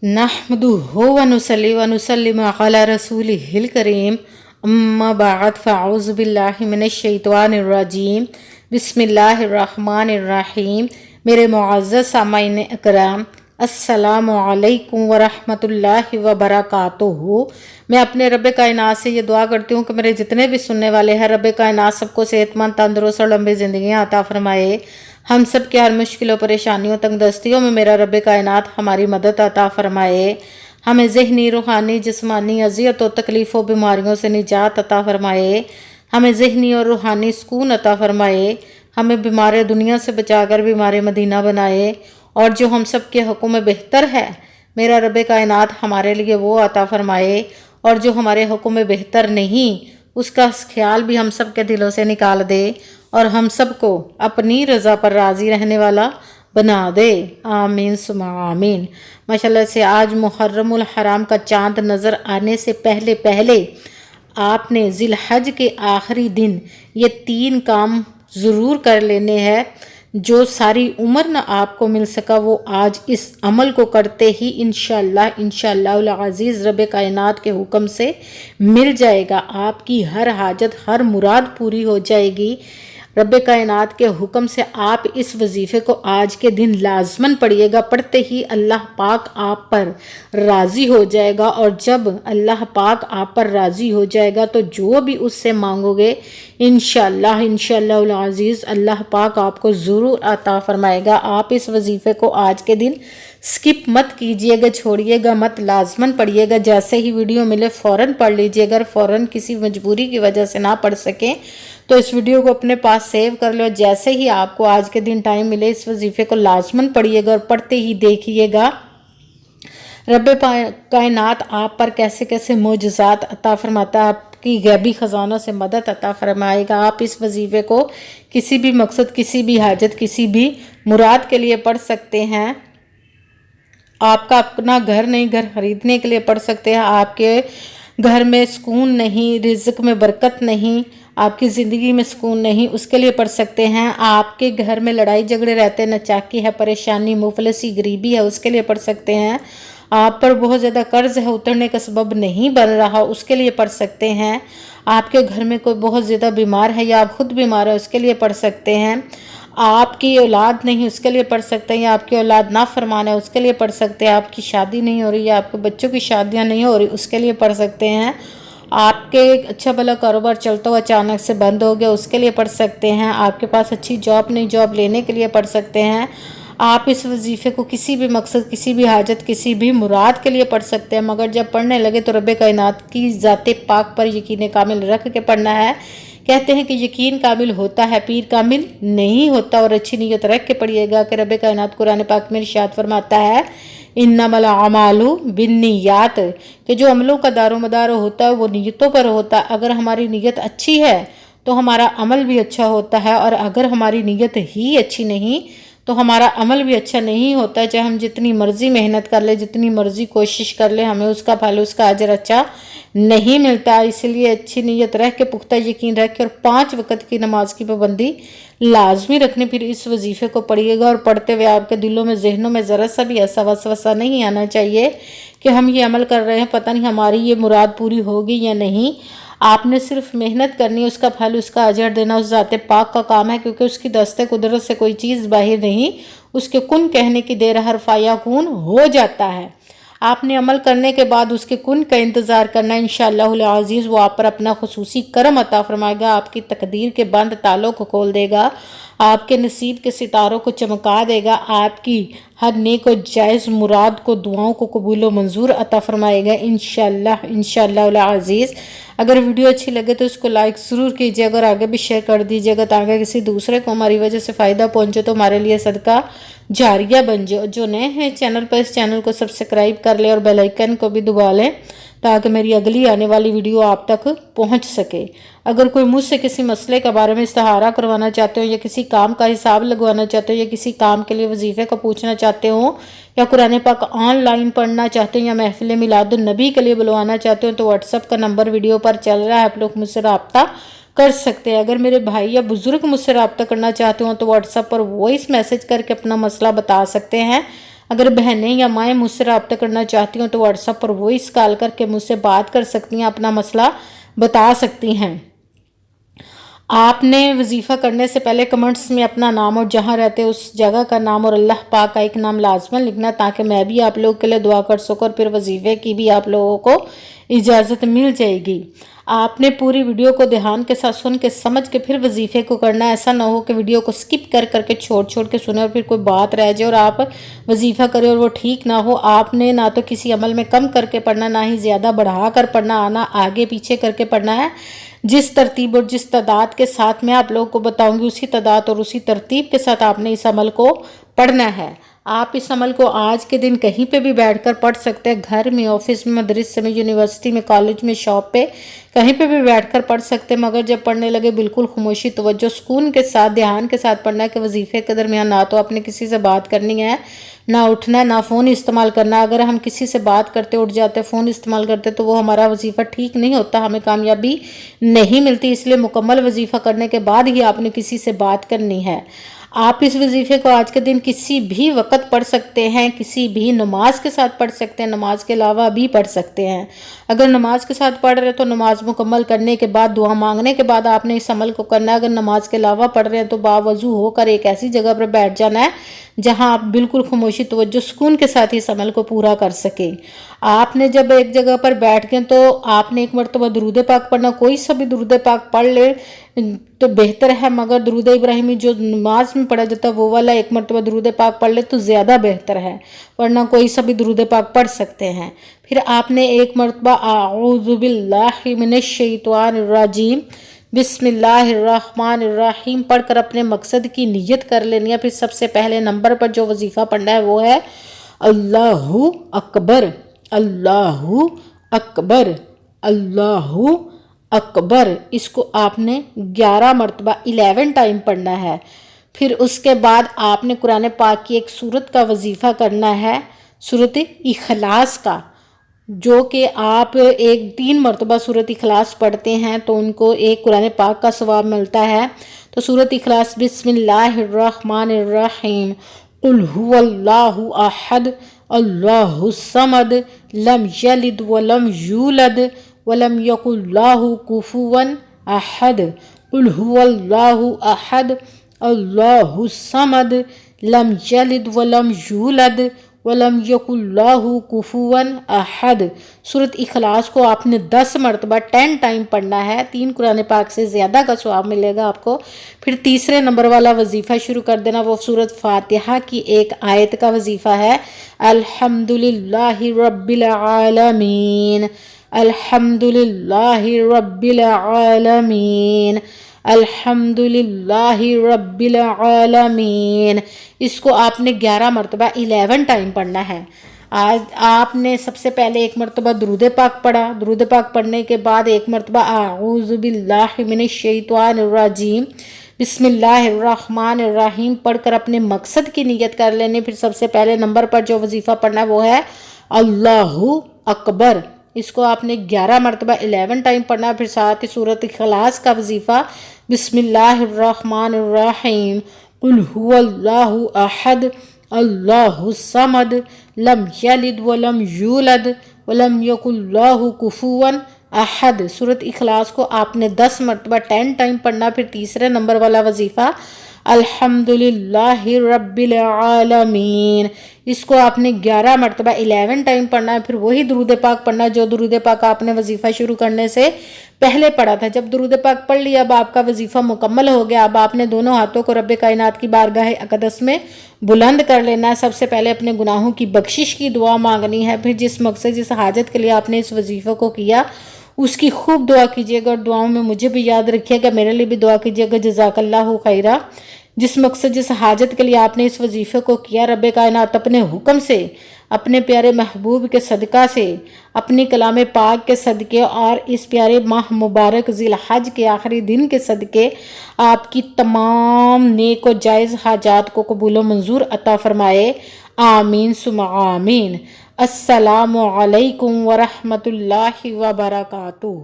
नहमदुहु व नुसल्ली व नुसल्लिमु अला रसूलिहिल करीम अम्मा बाद फ़अऊज़ु बिल्लाहि मिनश शैतानिर रजीम बिस्मिल्लाहिर रहमानिर रहीम। मेरे मुअज़्ज़ज़ सामाईन इकराम, अस्सलामु अलैकुम व रहमतुल्लाहि व बरकातुहू। मैं अपने रब कायनात से ये दुआ करती हूँ कि मेरे जितने भी सुनने वाले हैं, रब कायनात सबको सेहतमंद, तंदुरुस्त और लंबी ज़िंदगियाँ अता फरमाए। हम सब की हर मुश्किलों, परेशानियों, तंगदस्तियों में मेरा रब कायनात हमारी मदद अता फरमाए। हमें ज़हनी, रूहानी, जिस्मानी अज़ियतों, तकलीफ़ों, बीमारियों से निजात अता फरमाए। हमें ज़हनी और रूहानी सुकून अता फरमाए। हमें बीमार दुनिया से बचाकर बीमार मदीना बनाए। और जो हम सब के हुक्म में बेहतर है, मेरा रब कायनात हमारे लिए वो अता फरमाए। और जो हमारे हुक्म में बेहतर नहीं, उसका ख्याल भी हम सब के दिलों से निकाल दे और हम सबको अपनी रज़ा पर राज़ी रहने वाला बना दे। आमीन सुमा आमीन। माशाल्लाह से आज मुहर्रमुल हराम का चाँद नज़र आने से पहले पहले आपने ज़िलहज के आखिरी दिन ये 3 काम ज़रूर कर लेने हैं। जो सारी उम्र न आपको मिल सका, वो आज इस अमल को करते ही इंशाअल्लाह अज़ीज़ रब कायनात के हुक्म से मिल जाएगा। आपकी हर हाजत, हर मुराद पूरी हो जाएगी। रब कायनात के हुक्म से आप इस वजीफ़े को आज के दिन लाजमन पढ़िएगा। पढ़ते ही अल्लाह पाक आप पर राज़ी हो जाएगा। और जब अल्लाह पाक आप पर राज़ी हो जाएगा तो जो भी उससे मांगोगे इंशाअल्लाह अज़ीज़ अल्लाह पाक आपको ज़रूर अता फरमाएगा। आप इस वजीफ़े को आज के दिन स्किप मत कीजिएगा, छोड़िएगा मत, लाजमन पढ़िएगा। जैसे ही वीडियो मिले फ़ौरन पढ़ लीजिए। अगर फ़ौरन किसी मजबूरी की वजह से ना पढ़ सकें तो इस वीडियो को अपने पास सेव कर लो। जैसे ही आपको आज के दिन टाइम मिले, इस वजीफ़े को लाजमन पढ़िएगा और पढ़ते ही देखिएगा रब कायनात आप पर कैसे कैसे मोजज़ात अता फरमाता है, आपकी गैबी ख़जानों से मदद अता फरमाएगा। आप इस वजीफ़े को किसी भी मकसद, किसी भी हाजत, किसी भी मुराद के लिए पढ़ सकते हैं। आपका अपना घर नहीं, घर खरीदने के लिए पढ़ सकते हैं। आपके घर में सुकून नहीं, रिज़्क़ में बरकत नहीं, आपकी ज़िंदगी में सुकून नहीं, उसके लिए पढ़ सकते हैं। आपके घर में लड़ाई झगड़े रहते हैं, नचाकी है, परेशानी, मुफलसी, गरीबी है, उसके लिए पढ़ सकते हैं। आप पर बहुत ज़्यादा कर्ज है, उतरने का सबब नहीं बन रहा, उसके लिए पढ़ सकते हैं। आपके घर में कोई बहुत ज़्यादा बीमार है या आप खुद बीमार है, उसके लिए पढ़ सकते हैं। आपकी औलाद नहीं, उसके लिए पढ़ सकते हैं। या आपकी औलाद नाफरमान है, उसके लिए पढ़ सकते हैं। आपकी शादी नहीं हो रही या आपके बच्चों की शादियां नहीं हो रही, उसके लिए पढ़ सकते हैं। आपके अच्छा भला कारोबार चलता हुआ अचानक से बंद हो गया, उसके लिए पढ़ सकते हैं। आपके पास अच्छी जॉब नहीं, जॉब लेने के लिए पढ़ सकते हैं। आप इस वजीफ़े को किसी भी मकसद, किसी भी हाजत, किसी भी मुराद के लिए पढ़ सकते हैं। मगर जब पढ़ने लगे तो रब कायनात की ज़ाते पाक पर यकीन कामिल रख के पढ़ना है। कहते हैं कि यकीन कामिल होता है, पीर कामिल नहीं होता। और अच्छी नीयत रख के पढ़िएगा कि रब कायनात कुरान पाक में इरशाद फरमाता है, इन्नमल अमालु बिन्नियात, कि जो अमलों का दारोमदार होता है वो नीयतों पर होता है। अगर हमारी नीयत अच्छी है तो हमारा अमल भी अच्छा होता है, और अगर हमारी नीयत ही अच्छी नहीं तो हमारा अमल भी अच्छा नहीं होता है। चाहे हम जितनी मर्जी मेहनत कर ले, जितनी मर्जी कोशिश कर ले, हमें उसका फल, उसका अजर अच्छा नहीं मिलता। इसलिए अच्छी नीयत रख के, पुख्ता यकीन रख के और 5 वक्त की नमाज की पाबंदी लाजमी रखनी। फिर इस वजीफ़े को पढ़िएगा और पढ़ते हुए आपके दिलों में, जहनों में ज़रा सा भी ऐसा वसवसा नहीं आना चाहिए कि हम ये अमल कर रहे हैं, पता नहीं हमारी ये मुराद पूरी होगी या नहीं। आपने सिर्फ मेहनत करनी है, उसका फल, उसका अजर देना उस ज़ाते पाक का काम है। क्योंकि उसकी दस्ते कुदरत से कोई चीज़ बाहर नहीं, उसके कुन कहने की देर हर फाया कून हो जाता है। आपने अमल करने के बाद उसके कुन का इंतज़ार करना। इंशाअल्लाह अज़ीज़ वो आप पर अपना खुसूसी करम अता फरमाएगा, आपकी तकदीर के बंद तालों को खोल देगा, आपके नसीब के सितारों को चमका देगा, आपकी हर नेक और जायज़ मुराद को, दुआओं को कबूल व मंजूर अता फरमाएगा इंशाअल्लाह अज़ीज़। अगर वीडियो अच्छी लगे तो इसको लाइक ज़रूर कीजिए, अगर आगे भी शेयर कर दीजिएगा ताकि किसी दूसरे को हमारी वजह से फ़ायदा पहुँचे तो हमारे लिए सदका जारिया बन जाए। जो नए हैं चैनल पर, इस चैनल को सब्सक्राइब कर ले और बेल आइकन को भी दबा लें ताकि मेरी अगली आने वाली वीडियो आप तक पहुंच सके। अगर कोई मुझसे किसी मसले के बारे में इस्तिहारा करवाना चाहते हो, या किसी काम का हिसाब लगवाना चाहते हो, या किसी काम के लिए वजीफ़े का पूछना चाहते हो, या कुरान पाक ऑनलाइन पढ़ना चाहते हो, या महफिल मिलादुन नबी के लिए बुलवाना चाहते हो, तो व्हाट्सअप का नंबर वीडियो पर चल रहा है, आप लोग मुझसे रब्ता कर सकते हैं। अगर मेरे भाई या बुज़ुर्ग मुझसे रब्ता करना चाहते हो तो व्हाट्सएप पर वॉइस मैसेज करके अपना मसला बता सकते हैं। اگر بہنیں یا مائیں مجھ سے رابطہ کرنا چاہتی ہوں تو واٹس ایپ پر وائس کال کر کے مجھ سے بات کر سکتی ہیں، اپنا مسئلہ بتا سکتی ہیں۔ آپ نے وظیفہ کرنے سے پہلے کمنٹس میں اپنا نام اور جہاں رہتے اس جگہ کا نام اور اللہ پاک کا ایک نام لازماً لکھنا، تاکہ میں بھی آپ لوگوں کے لیے دعا کر سکوں، اور پھر وظیفے کی بھی آپ لوگوں کو اجازت مل جائے گی۔ آپ نے پوری ویڈیو کو دھیان کے ساتھ سن کے سمجھ کے پھر وظیفے کو کرنا ہے۔ ایسا نہ ہو کہ ویڈیو کو سکپ کر کے چھوڑ کے سنیں اور پھر کوئی بات رہ جائے اور آپ وظیفہ کریں اور وہ ٹھیک نہ ہو۔ آپ نے نہ تو کسی عمل میں کم کر کے پڑھنا، نہ ہی زیادہ بڑھا کر پڑھنا، آنا آگے پیچھے کر کے پڑھنا ہے۔ جس ترتیب اور جس تعداد کے ساتھ میں آپ لوگوں کو بتاؤں گی، اسی تعداد اور اسی ترتیب کے ساتھ آپ نے اس عمل کو پڑھنا ہے۔ آپ اس عمل کو آج کے دن کہیں پہ بھی بیٹھ کر پڑھ سکتے ہیں، گھر میں، آفس میں، مدرسے میں، یونیورسٹی میں، کالج میں، شاپ پہ، کہیں پہ بھی بیٹھ کر پڑھ سکتے ہیں، مگر جب پڑھنے لگے بالکل خاموشی، توجہ، سکون کے ساتھ، دھیان کے ساتھ پڑھنا ہے کہ وظیفے کے درمیان نہ تو آپ نے کسی سے بات کرنی ہے، نہ اٹھنا ہے، نہ فون استعمال کرنا۔ اگر ہم کسی سے بات کرتے اٹھ جاتے، فون استعمال کرتے، تو وہ ہمارا وظیفہ ٹھیک نہیں ہوتا، ہمیں کامیابی نہیں ملتی۔ اس لیے مکمل وظیفہ کرنے کے بعد ہی آپ نے کسی سے بات کرنی ہے۔ آپ اس وظیفے کو آج کے دن کسی بھی وقت پڑھ سکتے ہیں، کسی بھی نماز کے ساتھ پڑھ سکتے ہیں، نماز کے علاوہ بھی پڑھ سکتے ہیں۔ اگر نماز کے ساتھ پڑھ رہے ہیں تو نماز مکمل کرنے کے بعد، دعا مانگنے کے بعد آپ نے اس عمل کو کرنا ہے۔ اگر نماز کے علاوہ پڑھ رہے ہیں تو باوضو ہو کر ایک ایسی جگہ پر بیٹھ جانا ہے جہاں آپ بالکل خاموشی، توجہ، سکون کے ساتھ اس عمل کو پورا کر سکیں۔ آپ نے جب ایک جگہ پر بیٹھ گئے تو آپ نے ایک مرتبہ درود پاک پڑھنا، کوئی سا بھی درود پاک پڑھ لے تو بہتر ہے، مگر درود ابراہیمی جو نماز میں پڑھا جاتا ہے وہ والا ایک مرتبہ درود پاک پڑھ لے تو زیادہ بہتر ہے، ورنہ کوئی سا بھی درود پاک پڑھ سکتے ہیں۔ پھر آپ نے ایک مرتبہ اعوذ باللہ من الشیطان الرجیم بسم اللہ الرحمن الرحیم پڑھ کر اپنے مقصد کی نیت کر لینی ہے۔ پھر سب سے پہلے نمبر پر جو وظیفہ پڑھنا ہے وہ ہے اللہ اکبر، اللہ اکبر، اللہ اکبر۔ اس کو آپ نے 11 مرتبہ 11 ٹائم پڑھنا ہے۔ پھر اس کے بعد آپ نے قرآن پاک کی ایک سورت کا وظیفہ کرنا ہے، سورت اخلاص کا، جو کہ آپ 3 مرتبہ سورت اخلاص پڑھتے ہیں تو ان کو ایک قرآن پاک کا ثواب ملتا ہے۔ تو سورت اخلاص بسم اللہ الرحمن الرحیم قل هو اللہ احد اللہ الصمد لم یلد ولم یولد ولم یکن لہ کفوا احد قل هو اللہ احد اللہ الصمد لم یلد ولم یولد ولم یکن لہ کفوا احد۔ سورت اخلاص کو آپ نے 10 مرتبہ 10 ٹائم پڑھنا ہے، 3 قرآن پاک سے زیادہ کا ثواب ملے گا آپ کو۔ پھر تیسرے نمبر والا وظیفہ شروع کر دینا، وہ سورت فاتحہ کی ایک آیت کا وظیفہ ہے، الحمدللہ رب العالمین، الحمدللہ رب العالمین، الحمدللہ رب العالمین۔ اس کو آپ نے 11 مرتبہ 11 ٹائم پڑھنا ہے۔ آج آپ نے سب سے پہلے ایک مرتبہ درود پاک پڑھا، درود پاک پڑھنے کے بعد ایک مرتبہ اعوذ باللہ من الشیطان الرجیم بسم اللہ الرحمن الرحیم پڑھ کر اپنے مقصد کی نیت کر لینے۔ پھر سب سے پہلے نمبر پر جو وظیفہ پڑھنا ہے وہ ہے اللہ اکبر۔ اس کو آپ نے 11 مرتبہ 11 ٹائم پڑھنا۔ پھر ساتھ ہی سورت اخلاص کا وظیفہ بسم اللہ الرحمن الرحیم قل هو اللہ احد اللہ الصمد لم یلد ولم یولد ولم یکن لہ کفوا احد۔ سورت اخلاص کو آپ نے 10 مرتبہ 10 ٹائم پڑھنا۔ پھر تیسرے نمبر والا وظیفہ الحمدللہ رب العالمین، اس کو آپ نے 11 مرتبہ 11 ٹائم پڑھنا ہے۔ پھر وہی درود پاک پڑھنا جو درود پاک آپ نے وظیفہ شروع کرنے سے پہلے پڑھا تھا۔ جب درود پاک پڑھ لیا، اب آپ کا وظیفہ مکمل ہو گیا۔ اب آپ نے دونوں ہاتھوں کو رب کائنات کی بارگاہ اقدس میں بلند کر لینا ہے۔ سب سے پہلے اپنے گناہوں کی بخشش کی دعا مانگنی ہے۔ پھر جس مقصد، جس حاجت کے لیے آپ نے اس وظیفے کو کیا اس کی خوب دعا کیجیے گا، اور دعاؤں میں مجھے بھی یاد رکھیے گا، میرے لیے بھی دعا کیجیے گا، جزاک اللہ خیرہ۔ جس مقصد، جس حاجت کے لیے آپ نے اس وظیفے کو کیا، رب کائنات اپنے حکم سے، اپنے پیارے محبوب کے صدقہ سے، اپنی کلام پاک کے صدقے اور اس پیارے ماہ مبارک ذی الحج کے آخری دن کے صدقے آپ کی تمام نیک و جائز حاجات کو قبول و منظور عطا فرمائے، آمین ثم آمین۔ السلام علیکم ورحمۃ اللہ وبرکاتہ۔